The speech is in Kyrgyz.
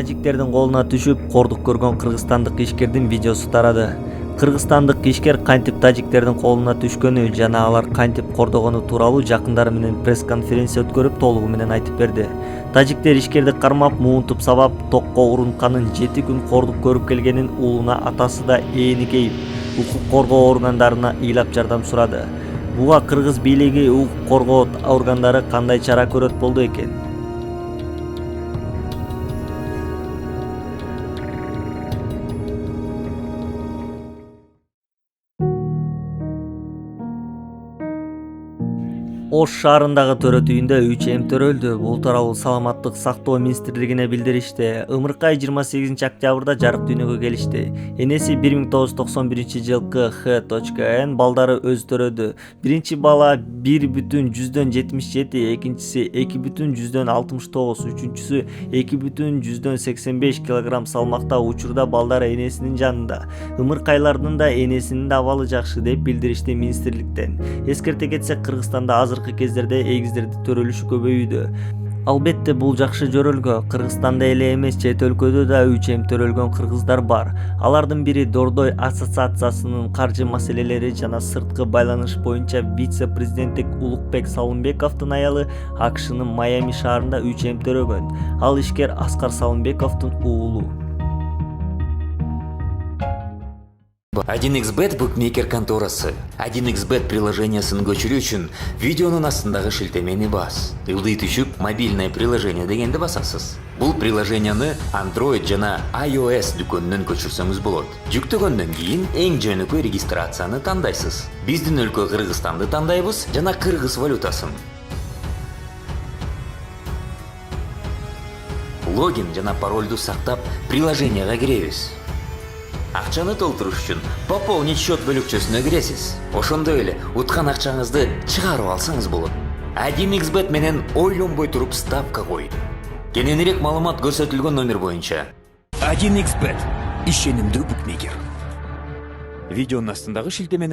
Тажиктердин колуна түшүп, кордук көргөн кыргызстандык ишкердин видеосу тарады. Кыргызстандык ишкер кантип тажиктердин колуна түшкөнү жана алар кантип кордогону тууралуу жакындары менен пресс-конференция өткөрүп толугу менен айтып берди. Тажиктер ишкерди кармап, муунтуп сабап, токко урутканын, 7 күн кордук көрүп келгенин, уулуна атасы да ээникейип, укук коргоо органдарына ыйлап жардам сурады. Буга кыргыз бийлиги, укук коргоо органдары кандай чара көрөт болду экен? Ош шаарындагы төрөт үйүндө 3 эмтөр өлдү. Бул тууралуу Саламаттык сактоо министрлигине билдиришти. Ымыркай 28 октябрда жарык дүйнөгө келишти. Энеси 1991-жылкы Х.Н балдары өзү төрөдү. Биринчи бала 1,77, экинчиси 2,69, үчүнчүсү 2,85 кг салмакта. Учурда балдар энесинин жанында. Ымыркайлардын да энесинин да абалы жакшы деп билдиришти министрликтен. Эскерте кетсек, Кыргызстанда азыркы кездерде эгиздерди төрөлүшү көбөйүүдө. Албетте бул жакшы жөрөлгө. Кыргызстанда эле эмес, чет өлкөдө да 3 эмтөр өлгөн кыргыздар бар. Алардын бири Дордой ассоциациясынын каржы маселелери жана сырткы байланыш боюнча вице-президенти Улукбек Салымбековдун аялы АКШнын Майами шаарында 3 эмтөр өлгөн. Ал ишкер Аскар Салымбековдун уулу. 1xbet букмекер конторасы. 1xbet приложениясын көчүрүү үчүн видеонун астындагы шилтемени бас. Ылдый түшүп, мобильное приложение дегенди басасыз. Бул приложенияны Android жана iOS дүкөнүнөн көчүрсөңүз болот. Жүктөгөндөн кийин эң жөнөкөй регистрацияны тандайсыз. Биздин өлкө Кыргызстанды тандайбыз жана кыргыз валютасын. Логин жана паролду сактап, приложенияга киребиз. Акчаны толтуруш үчүн пополнить счет бөлүкчөсүнө киресиз. Ошондой эле уткан акчаңызды чыгарып алсаңыз болот. 1xbet менен ойлонбой туруп ставка кой. Кененирээк маалымат көрсөтүлгөн номер боюнча. 1xbet ишенимдүү букмекер. Видеонун астындагы шилтемени